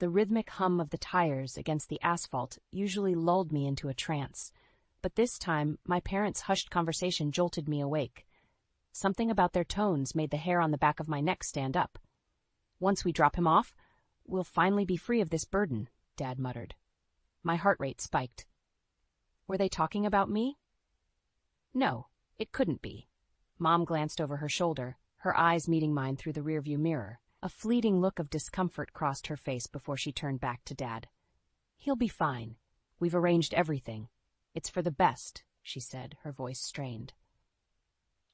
The rhythmic hum of the tires against the asphalt usually lulled me into a trance, but this time my parents' hushed conversation jolted me awake. Something about their tones made the hair on the back of my neck stand up. "Once we drop him off, we'll finally be free of this burden," Dad muttered. My heart rate spiked. Were they talking about me? No, it couldn't be. Mom glanced over her shoulder, her eyes meeting mine through the rearview mirror. A fleeting look of discomfort crossed her face before she turned back to Dad. "He'll be fine. We've arranged everything. It's for the best," she said, her voice strained.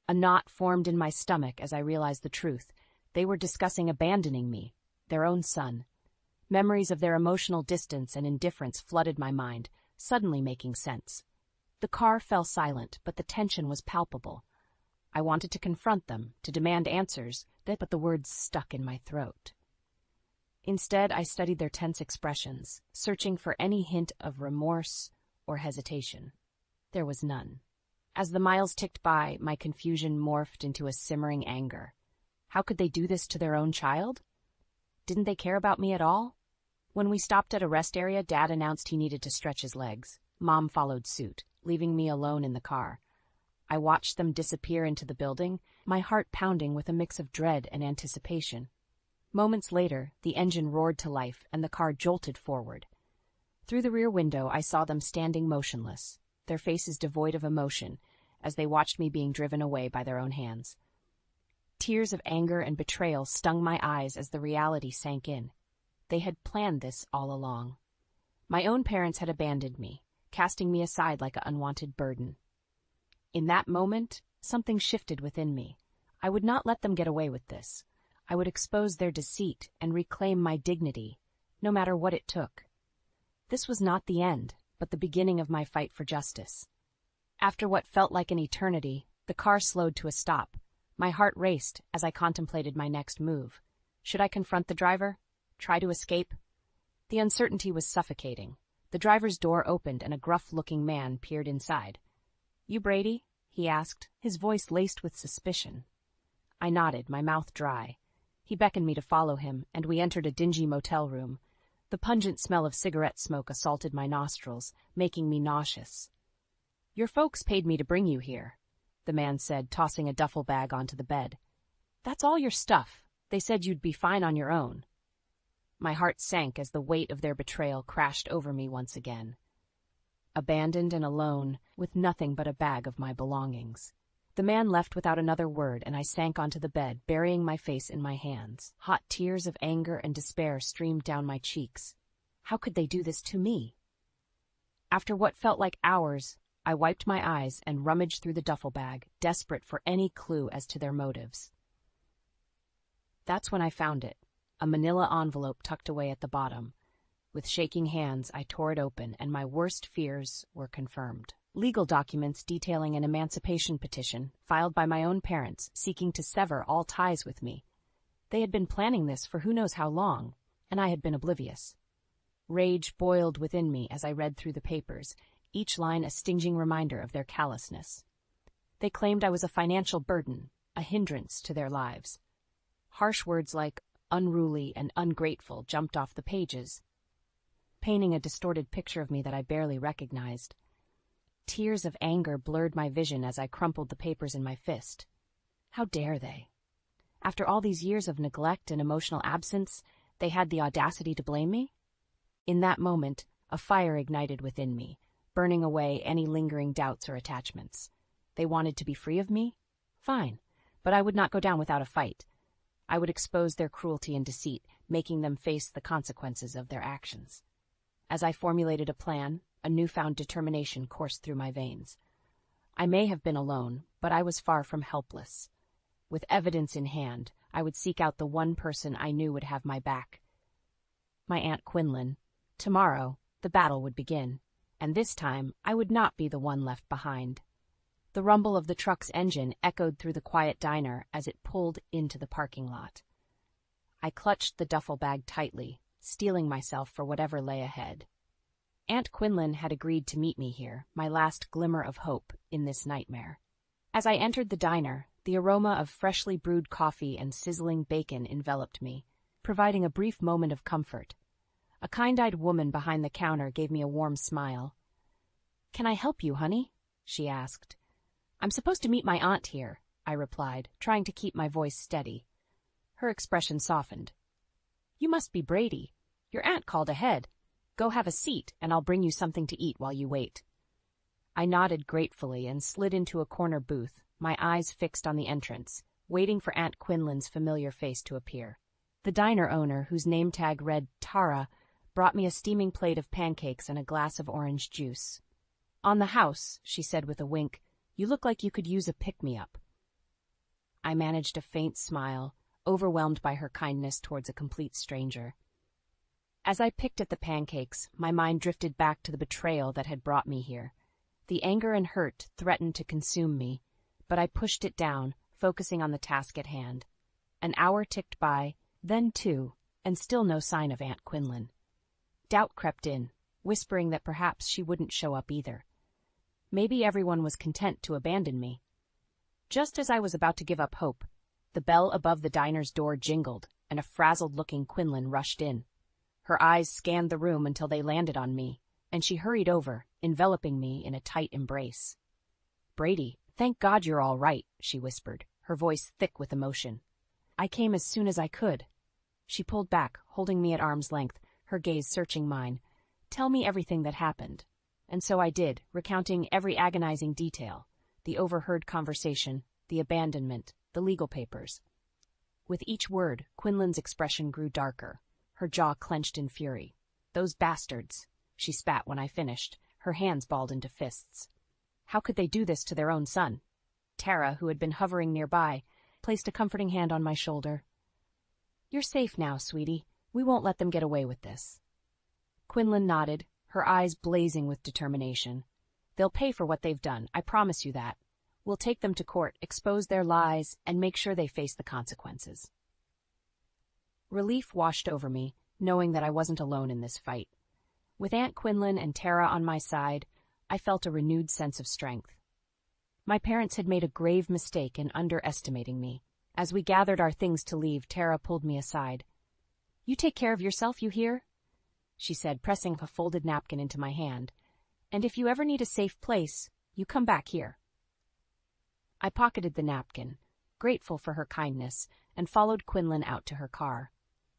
A knot formed in my stomach as I realized the truth. They were discussing abandoning me, their own son. Memories of their emotional distance and indifference flooded my mind, suddenly making sense. The car fell silent, but the tension was palpable. I wanted to confront them, to demand answers, but the words stuck in my throat. Instead, I studied their tense expressions, searching for any hint of remorse or hesitation. There was none. As the miles ticked by, my confusion morphed into a simmering anger. How could they do this to their own child? Didn't they care about me at all? When we stopped at a rest area, Dad announced he needed to stretch his legs. Mom followed suit, leaving me alone in the car. I watched them disappear into the building, my heart pounding with a mix of dread and anticipation. Moments later, the engine roared to life and the car jolted forward. Through the rear window, I saw them standing motionless, their faces devoid of emotion, as they watched me being driven away by their own hands. Tears of anger and betrayal stung my eyes as the reality sank in. They had planned this all along. My own parents had abandoned me, casting me aside like an unwanted burden. In that moment, something shifted within me. I would not let them get away with this. I would expose their deceit and reclaim my dignity, no matter what it took. This was not the end, but the beginning of my fight for justice. After what felt like an eternity, the car slowed to a stop. My heart raced as I contemplated my next move. Should I confront the driver? Try to escape? The uncertainty was suffocating. The driver's door opened and a gruff-looking man peered inside. "You Brady?" he asked, his voice laced with suspicion. I nodded, my mouth dry. He beckoned me to follow him, and we entered a dingy motel room. The pungent smell of cigarette smoke assaulted my nostrils, making me nauseous. "Your folks paid me to bring you here," the man said, tossing a duffel bag onto the bed. "That's all your stuff. They said you'd be fine on your own." My heart sank as the weight of their betrayal crashed over me once again. Abandoned and alone, with nothing but a bag of my belongings. The man left without another word, and I sank onto the bed, burying my face in my hands. Hot tears of anger and despair streamed down my cheeks. How could they do this to me? After what felt like hours, I wiped my eyes and rummaged through the duffel bag, desperate for any clue as to their motives. That's when I found it, a manila envelope tucked away at the bottom. With shaking hands, I tore it open, and my worst fears were confirmed. Legal documents detailing an emancipation petition filed by my own parents seeking to sever all ties with me. They had been planning this for who knows how long, and I had been oblivious. Rage boiled within me as I read through the papers, each line a stinging reminder of their callousness. They claimed I was a financial burden, a hindrance to their lives. Harsh words like unruly and ungrateful jumped off the pages, painting a distorted picture of me that I barely recognized. Tears of anger blurred my vision as I crumpled the papers in my fist. How dare they? After all these years of neglect and emotional absence, they had the audacity to blame me? In that moment, a fire ignited within me, burning away any lingering doubts or attachments. They wanted to be free of me? Fine, but I would not go down without a fight. I would expose their cruelty and deceit, making them face the consequences of their actions. As I formulated a plan, a newfound determination coursed through my veins. I may have been alone, but I was far from helpless. With evidence in hand, I would seek out the one person I knew would have my back. My Aunt Quinlan. Tomorrow, the battle would begin, and this time I would not be the one left behind. The rumble of the truck's engine echoed through the quiet diner as it pulled into the parking lot. I clutched the duffel bag tightly, steeling myself for whatever lay ahead. Aunt Quinlan had agreed to meet me here, my last glimmer of hope in this nightmare. As I entered the diner, the aroma of freshly brewed coffee and sizzling bacon enveloped me, providing a brief moment of comfort. A kind-eyed woman behind the counter gave me a warm smile. "Can I help you, honey?" she asked. "I'm supposed to meet my aunt here," I replied, trying to keep my voice steady. Her expression softened. "You must be Brady. Your aunt called ahead. Go have a seat, and I'll bring you something to eat while you wait." I nodded gratefully and slid into a corner booth, my eyes fixed on the entrance, waiting for Aunt Quinlan's familiar face to appear. The diner owner, whose name tag read Tara, brought me a steaming plate of pancakes and a glass of orange juice. "On the house," she said with a wink. "You look like you could use a pick-me-up." I managed a faint smile, overwhelmed by her kindness towards a complete stranger. As I picked at the pancakes, my mind drifted back to the betrayal that had brought me here. The anger and hurt threatened to consume me, but I pushed it down, focusing on the task at hand. An hour ticked by, then 2, and still no sign of Aunt Quinlan. Doubt crept in, whispering that perhaps she wouldn't show up either. Maybe everyone was content to abandon me. Just as I was about to give up hope, the bell above the diner's door jingled, and a frazzled-looking Quinlan rushed in. Her eyes scanned the room until they landed on me, and she hurried over, enveloping me in a tight embrace. "Brady, thank God you're all right," she whispered, her voice thick with emotion. "I came as soon as I could." She pulled back, holding me at arm's length, her gaze searching mine. "Tell me everything that happened." And so I did, recounting every agonizing detail: the overheard conversation, the abandonment, the legal papers. With each word, Quinlan's expression grew darker. Her jaw clenched in fury. "Those bastards," she spat when I finished, her hands balled into fists. How could they do this to their own son? Tara, who had been hovering nearby, placed a comforting hand on my shoulder. "You're safe now, sweetie. We won't let them get away with this." Quinlan nodded, her eyes blazing with determination. "They'll pay for what they've done, I promise you that. We'll take them to court, expose their lies, and make sure they face the consequences." Relief washed over me, knowing that I wasn't alone in this fight. With Aunt Quinlan and Tara on my side, I felt a renewed sense of strength. My parents had made a grave mistake in underestimating me. As we gathered our things to leave, Tara pulled me aside. "You take care of yourself, you hear?" she said, pressing a folded napkin into my hand. "And if you ever need a safe place, you come back here." I pocketed the napkin, grateful for her kindness, and followed Quinlan out to her car.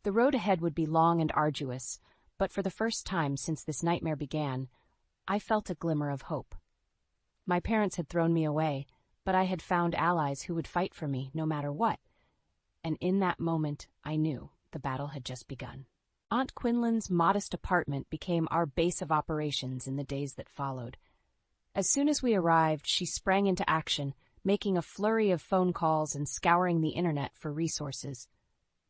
The road ahead would be long and arduous, but for the first time since this nightmare began, I felt a glimmer of hope. My parents had thrown me away, but I had found allies who would fight for me no matter what. And in that moment, I knew the battle had just begun. Aunt Quinlan's modest apartment became our base of operations in the days that followed. As soon as we arrived, she sprang into action, making a flurry of phone calls and scouring the internet for resources.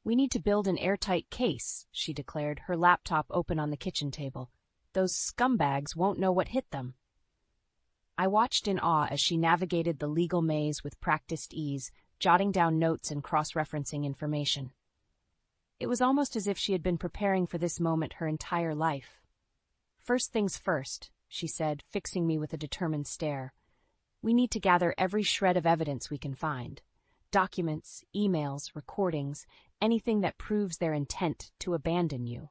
"We need to build an airtight case," she declared, her laptop open on the kitchen table. "Those scumbags won't know what hit them." I watched in awe as she navigated the legal maze with practiced ease, jotting down notes and cross-referencing information. It was almost as if she had been preparing for this moment her entire life. "First things first," she said, fixing me with a determined stare. "We need to gather every shred of evidence we can find. Documents, emails, recordings, anything that proves their intent to abandon you."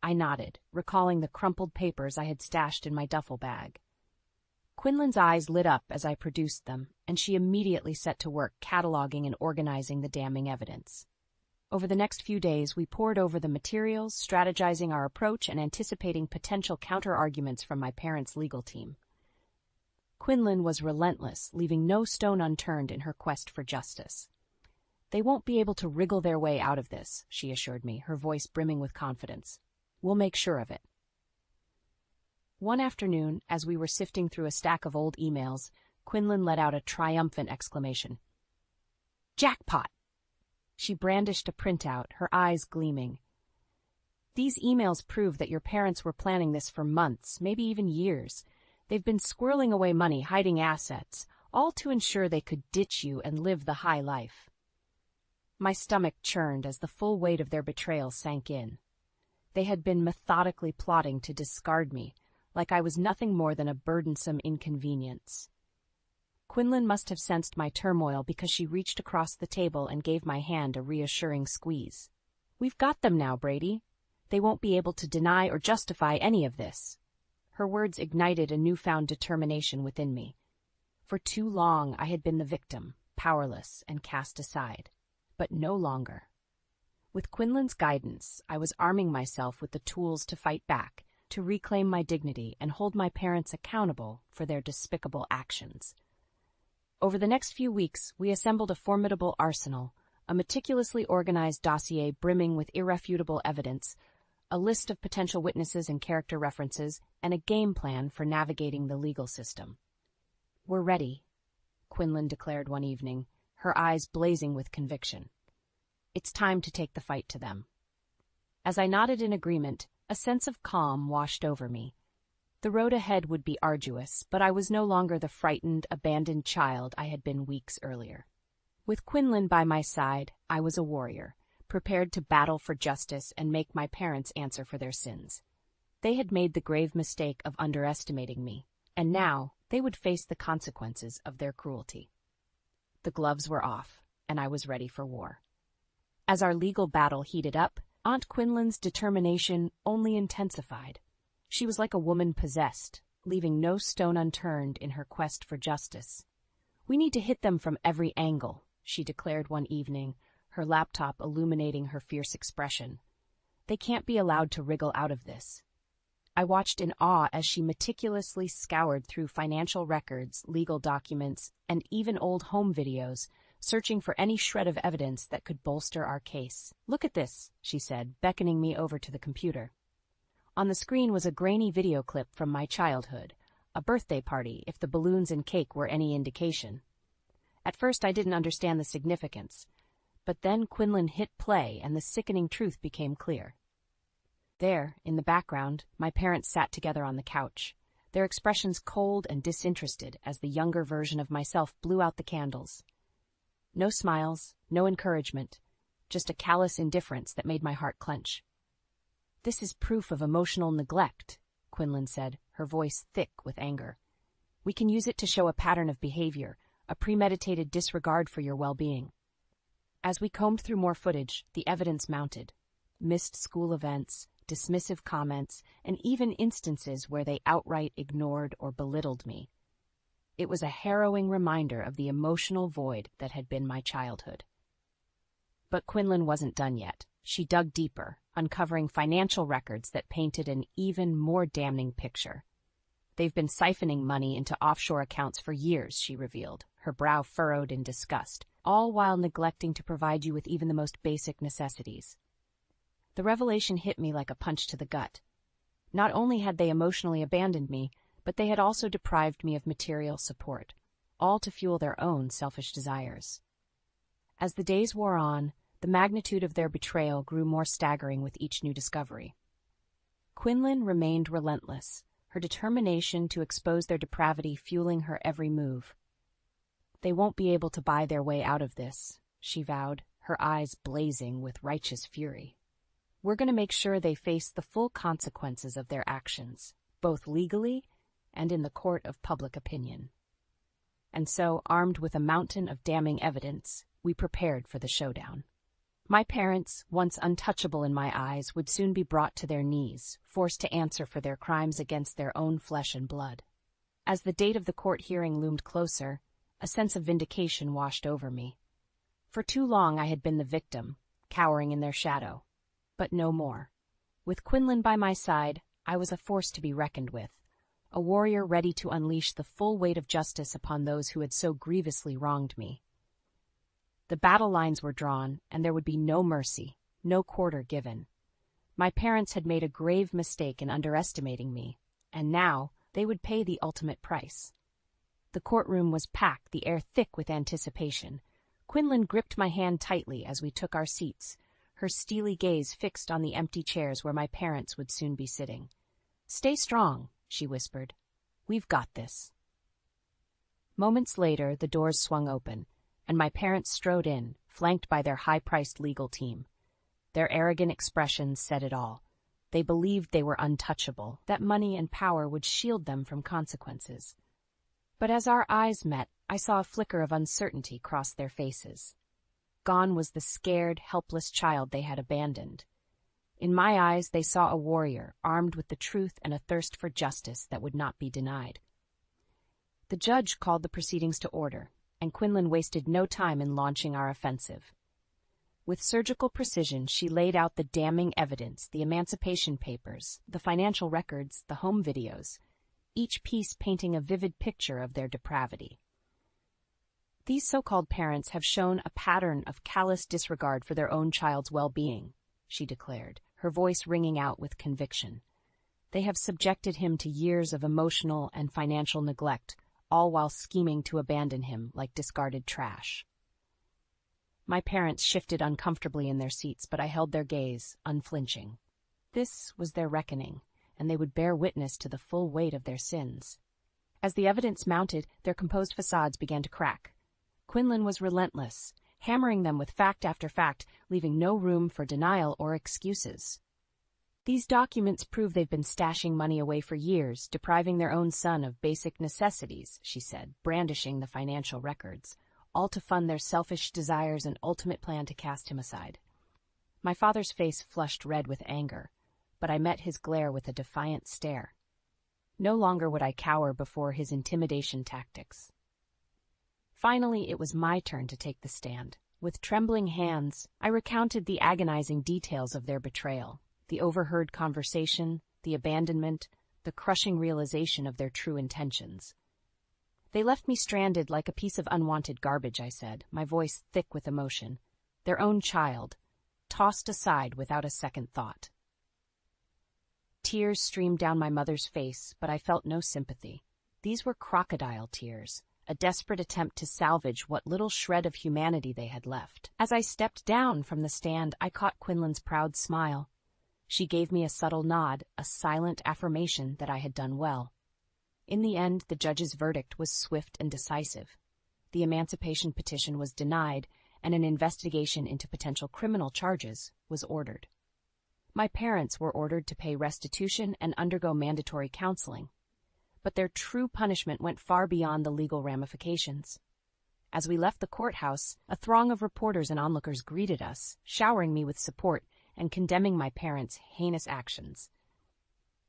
I nodded, recalling the crumpled papers I had stashed in my duffel bag. Quinlan's eyes lit up as I produced them, and she immediately set to work cataloging and organizing the damning evidence. Over the next few days, we pored over the materials, strategizing our approach and anticipating potential counter-arguments from my parents' legal team. Quinlan was relentless, leaving no stone unturned in her quest for justice. "They won't be able to wriggle their way out of this," she assured me, her voice brimming with confidence. "We'll make sure of it." One afternoon, as we were sifting through a stack of old emails, Quinlan let out a triumphant exclamation. "Jackpot!" She brandished a printout, her eyes gleaming. "These emails prove that your parents were planning this for months, maybe even years. They've been squirreling away money, hiding assets, all to ensure they could ditch you and live the high life." My stomach churned as the full weight of their betrayal sank in. They had been methodically plotting to discard me, like I was nothing more than a burdensome inconvenience. Quinlan must have sensed my turmoil because she reached across the table and gave my hand a reassuring squeeze. "We've got them now, Brady. They won't be able to deny or justify any of this. Her words ignited a newfound determination within me. For too long I had been the victim, powerless and cast aside. But no longer. With Quinlan's guidance, I was arming myself with the tools to fight back, to reclaim my dignity and hold my parents accountable for their despicable actions. Over the next few weeks, we assembled a formidable arsenal, a meticulously organized dossier brimming with irrefutable evidence, a list of potential witnesses and character references, and a game plan for navigating the legal system. "We're ready," Quinlan declared one evening, her eyes blazing with conviction. "It's time to take the fight to them." As I nodded in agreement, a sense of calm washed over me. The road ahead would be arduous, but I was no longer the frightened, abandoned child I had been weeks earlier. With Quinlan by my side, I was a warrior, prepared to battle for justice and make my parents answer for their sins. They had made the grave mistake of underestimating me, and now they would face the consequences of their cruelty. The gloves were off, and I was ready for war. As our legal battle heated up, Aunt Quinlan's determination only intensified. She was like a woman possessed, leaving no stone unturned in her quest for justice. "We need to hit them from every angle," she declared one evening, her laptop illuminating her fierce expression. "They can't be allowed to wriggle out of this." I watched in awe as she meticulously scoured through financial records, legal documents, and even old home videos, searching for any shred of evidence that could bolster our case. "Look at this," she said, beckoning me over to the computer. On the screen was a grainy video clip from my childhood, a birthday party if the balloons and cake were any indication. At first I didn't understand the significance, but then Quinlan hit play and the sickening truth became clear. There, in the background, my parents sat together on the couch, their expressions cold and disinterested as the younger version of myself blew out the candles. No smiles, no encouragement, just a callous indifference that made my heart clench. "This is proof of emotional neglect," Quinlan said, her voice thick with anger. "We can use it to show a pattern of behavior, a premeditated disregard for your well-being." As we combed through more footage, the evidence mounted. Missed school events, dismissive comments, and even instances where they outright ignored or belittled me. It was a harrowing reminder of the emotional void that had been my childhood. But Quinlan wasn't done yet. She dug deeper, uncovering financial records that painted an even more damning picture. "They've been siphoning money into offshore accounts for years," she revealed, her brow furrowed in disgust, "all while neglecting to provide you with even the most basic necessities." The revelation hit me like a punch to the gut. Not only had they emotionally abandoned me, but they had also deprived me of material support, all to fuel their own selfish desires. As the days wore on, the magnitude of their betrayal grew more staggering with each new discovery. Quinlan remained relentless, her determination to expose their depravity fueling her every move. "They won't be able to buy their way out of this," she vowed, her eyes blazing with righteous fury. "We're going to make sure they face the full consequences of their actions, both legally and in the court of public opinion." And so, armed with a mountain of damning evidence, we prepared for the showdown. My parents, once untouchable in my eyes, would soon be brought to their knees, forced to answer for their crimes against their own flesh and blood. As the date of the court hearing loomed closer, a sense of vindication washed over me. For too long I had been the victim, cowering in their shadow. But no more. With Quinlan by my side, I was a force to be reckoned with, a warrior ready to unleash the full weight of justice upon those who had so grievously wronged me. The battle lines were drawn, and there would be no mercy, no quarter given. My parents had made a grave mistake in underestimating me, and now they would pay the ultimate price. The courtroom was packed, the air thick with anticipation. Quinlan gripped my hand tightly as we took our seats, her steely gaze fixed on the empty chairs where my parents would soon be sitting. "Stay strong," she whispered. "We've got this." Moments later, the doors swung open, and my parents strode in, flanked by their high-priced legal team. Their arrogant expressions said it all. They believed they were untouchable, that money and power would shield them from consequences. But as our eyes met, I saw a flicker of uncertainty cross their faces. Gone was the scared, helpless child they had abandoned. In my eyes, they saw a warrior, armed with the truth and a thirst for justice that would not be denied. The judge called the proceedings to order, and Quinlan wasted no time in launching our offensive. With surgical precision, she laid out the damning evidence, the emancipation papers, the financial records, the home videos, each piece painting a vivid picture of their depravity. These so-called parents have shown a pattern of callous disregard for their own child's well-being, she declared, her voice ringing out with conviction. They have subjected him to years of emotional and financial neglect, all while scheming to abandon him like discarded trash. My parents shifted uncomfortably in their seats, but I held their gaze, unflinching. This was their reckoning, and they would bear witness to the full weight of their sins. As the evidence mounted, their composed facades began to crack. Quinlan was relentless, hammering them with fact after fact, leaving no room for denial or excuses. These documents prove they've been stashing money away for years, depriving their own son of basic necessities, she said, brandishing the financial records, all to fund their selfish desires and ultimate plan to cast him aside. My father's face flushed red with anger, but I met his glare with a defiant stare. No longer would I cower before his intimidation tactics. Finally, it was my turn to take the stand. With trembling hands, I recounted the agonizing details of their betrayal, the overheard conversation, the abandonment, the crushing realization of their true intentions. They left me stranded like a piece of unwanted garbage, I said, my voice thick with emotion. Their own child, tossed aside without a second thought. Tears streamed down my mother's face, but I felt no sympathy. These were crocodile tears, a desperate attempt to salvage what little shred of humanity they had left. As I stepped down from the stand, I caught Quinlan's proud smile. She gave me a subtle nod, a silent affirmation that I had done well. In the end, the judge's verdict was swift and decisive. The emancipation petition was denied, and an investigation into potential criminal charges was ordered. My parents were ordered to pay restitution and undergo mandatory counseling, but their true punishment went far beyond the legal ramifications. As we left the courthouse, a throng of reporters and onlookers greeted us, showering me with support and condemning my parents' heinous actions.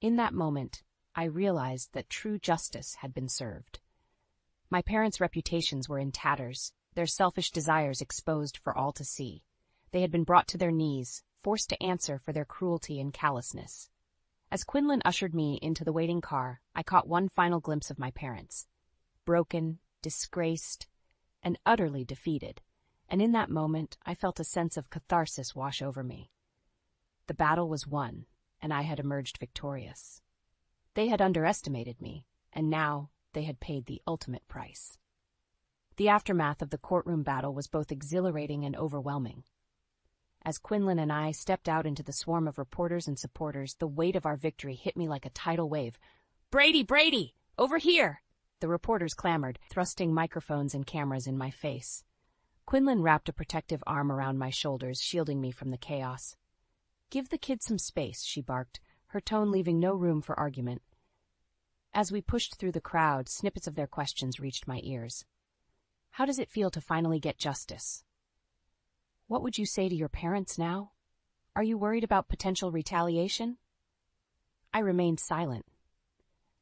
In that moment, I realized that true justice had been served. My parents' reputations were in tatters, their selfish desires exposed for all to see. They had been brought to their knees, forced to answer for their cruelty and callousness. As Quinlan ushered me into the waiting car, I caught one final glimpse of my parents. Broken, disgraced, and utterly defeated, and in that moment I felt a sense of catharsis wash over me. The battle was won, and I had emerged victorious. They had underestimated me, and now they had paid the ultimate price. The aftermath of the courtroom battle was both exhilarating and overwhelming. As Quinlan and I stepped out into the swarm of reporters and supporters, the weight of our victory hit me like a tidal wave. "Brady, Brady! Over here!" The reporters clamored, thrusting microphones and cameras in my face. Quinlan wrapped a protective arm around my shoulders, shielding me from the chaos. "Give the kid some space," she barked, her tone leaving no room for argument. As we pushed through the crowd, snippets of their questions reached my ears. "How does it feel to finally get justice? What would you say to your parents now? Are you worried about potential retaliation?" I remained silent,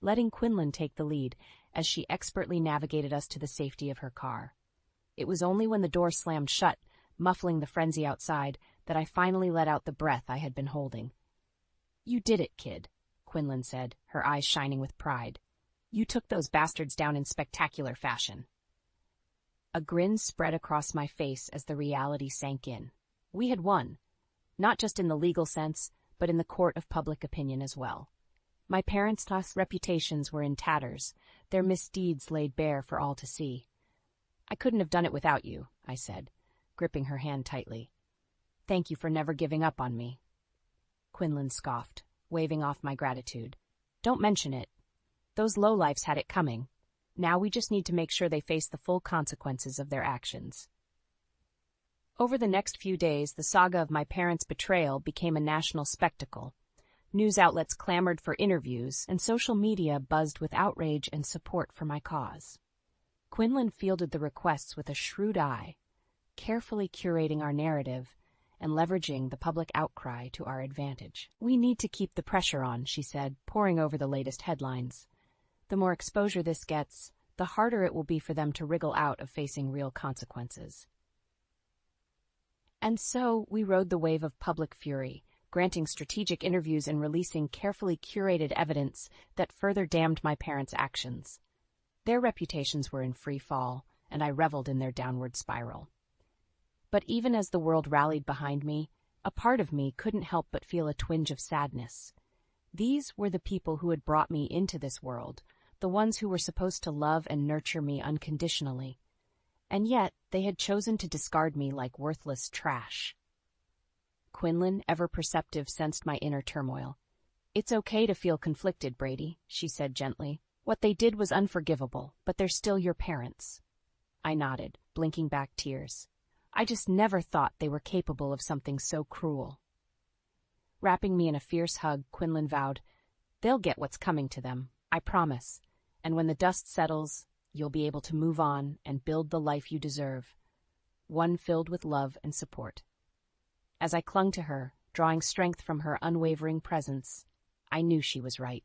letting Quinlan take the lead as she expertly navigated us to the safety of her car. It was only when the door slammed shut, muffling the frenzy outside, that I finally let out the breath I had been holding. "You did it, kid," Quinlan said, her eyes shining with pride. "You took those bastards down in spectacular fashion." A grin spread across my face as the reality sank in. We had won, not just in the legal sense, but in the court of public opinion as well. My parents' reputations were in tatters, their misdeeds laid bare for all to see. "I couldn't have done it without you," I said, gripping her hand tightly. "Thank you for never giving up on me." Quinlan scoffed, waving off my gratitude. "Don't mention it. Those lowlifes had it coming. Now we just need to make sure they face the full consequences of their actions." Over the next few days, the saga of my parents' betrayal became a national spectacle. News outlets clamored for interviews, and social media buzzed with outrage and support for my cause. Quinlan fielded the requests with a shrewd eye, carefully curating our narrative and leveraging the public outcry to our advantage. "We need to keep the pressure on," she said, poring over the latest headlines. "The more exposure this gets, the harder it will be for them to wriggle out of facing real consequences." And so we rode the wave of public fury, granting strategic interviews and releasing carefully curated evidence that further damned my parents' actions. Their reputations were in free fall, and I reveled in their downward spiral. But even as the world rallied behind me, a part of me couldn't help but feel a twinge of sadness. These were the people who had brought me into this world, the ones who were supposed to love and nurture me unconditionally. And yet, they had chosen to discard me like worthless trash. Quinlan, ever perceptive, sensed my inner turmoil. "It's okay to feel conflicted, Brady," she said gently. "What they did was unforgivable, but they're still your parents." I nodded, blinking back tears. I just never thought they were capable of something so cruel. Wrapping me in a fierce hug, Quinlan vowed, "They'll get what's coming to them, I promise. And when the dust settles, you'll be able to move on and build the life you deserve, one filled with love and support." As I clung to her, drawing strength from her unwavering presence, I knew she was right.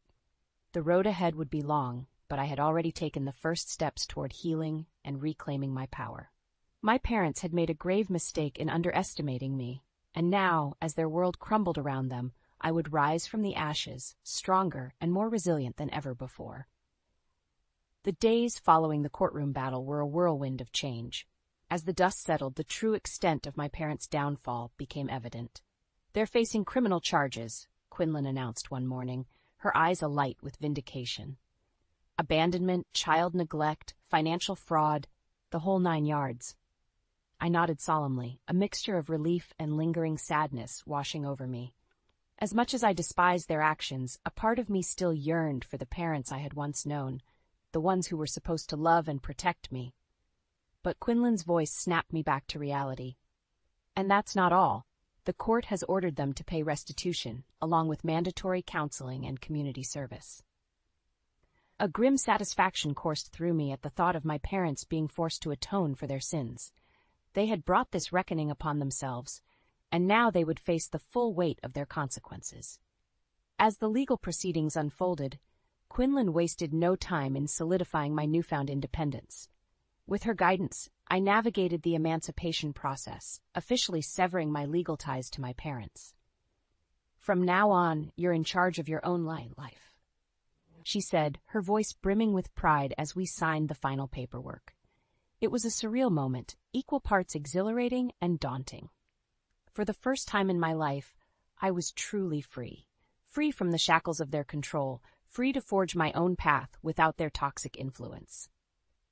The road ahead would be long, but I had already taken the first steps toward healing and reclaiming my power. My parents had made a grave mistake in underestimating me, and now, as their world crumbled around them, I would rise from the ashes, stronger and more resilient than ever before. The days following the courtroom battle were a whirlwind of change. As the dust settled, the true extent of my parents' downfall became evident. "They're facing criminal charges," Quinlan announced one morning, her eyes alight with vindication. "Abandonment, child neglect, financial fraud, the whole 9 yards." I nodded solemnly, a mixture of relief and lingering sadness washing over me. As much as I despised their actions, a part of me still yearned for the parents I had once known, the ones who were supposed to love and protect me. But Quinlan's voice snapped me back to reality. "And that's not all. The court has ordered them to pay restitution, along with mandatory counseling and community service." A grim satisfaction coursed through me at the thought of my parents being forced to atone for their sins. They had brought this reckoning upon themselves, and now they would face the full weight of their consequences. As the legal proceedings unfolded, Quinlan wasted no time in solidifying my newfound independence. With her guidance, I navigated the emancipation process, officially severing my legal ties to my parents. "From now on, you're in charge of your own life," she said, her voice brimming with pride as we signed the final paperwork. It was a surreal moment, equal parts exhilarating and daunting. For the first time in my life, I was truly free. Free from the shackles of their control, free to forge my own path without their toxic influence.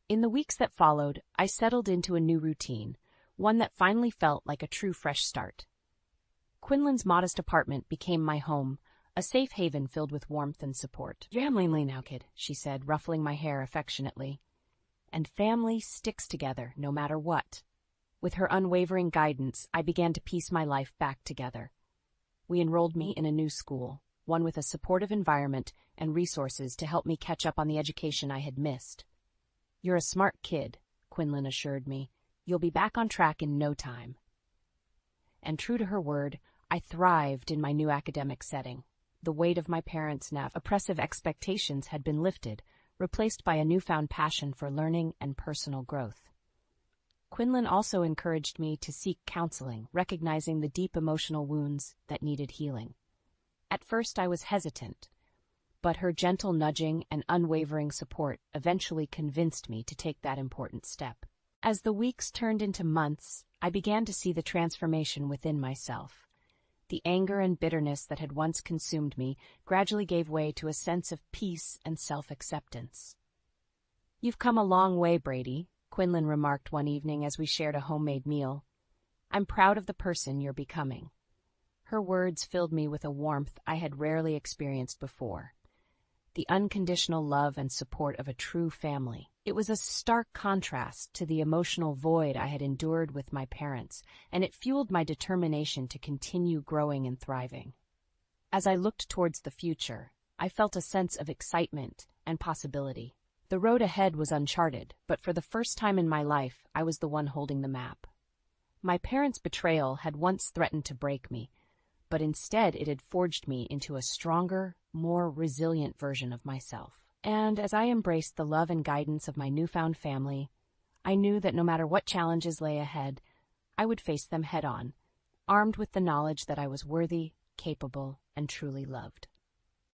In the weeks that followed, I settled into a new routine, one that finally felt like a true fresh start. Quinlan's modest apartment became my home, a safe haven filled with warmth and support. "Family now, kid," she said, ruffling my hair affectionately. And family sticks together no matter what. With her unwavering guidance, I began to piece my life back together. We enrolled me in a new school, one with a supportive environment and resources to help me catch up on the education I had missed. "You're a smart kid," Quinlan assured me. "You'll be back on track in no time." And true to her word, I thrived in my new academic setting. The weight of my parents' oppressive expectations had been lifted, replaced by a newfound passion for learning and personal growth. Quinlan also encouraged me to seek counseling, recognizing the deep emotional wounds that needed healing. At first I was hesitant, but her gentle nudging and unwavering support eventually convinced me to take that important step. As the weeks turned into months, I began to see the transformation within myself. The anger and bitterness that had once consumed me gradually gave way to a sense of peace and self-acceptance. "You've come a long way, Brady," Quinlan remarked one evening as we shared a homemade meal. "I'm proud of the person you're becoming." Her words filled me with a warmth I had rarely experienced before. The unconditional love and support of a true family. It was a stark contrast to the emotional void I had endured with my parents, and it fueled my determination to continue growing and thriving. As I looked towards the future, I felt a sense of excitement and possibility. The road ahead was uncharted, but for the first time in my life, I was the one holding the map. My parents' betrayal had once threatened to break me, but instead it had forged me into a stronger, more resilient version of myself. And as I embraced the love and guidance of my newfound family, I knew that no matter what challenges lay ahead, I would face them head on, armed with the knowledge that I was worthy, capable, and truly loved.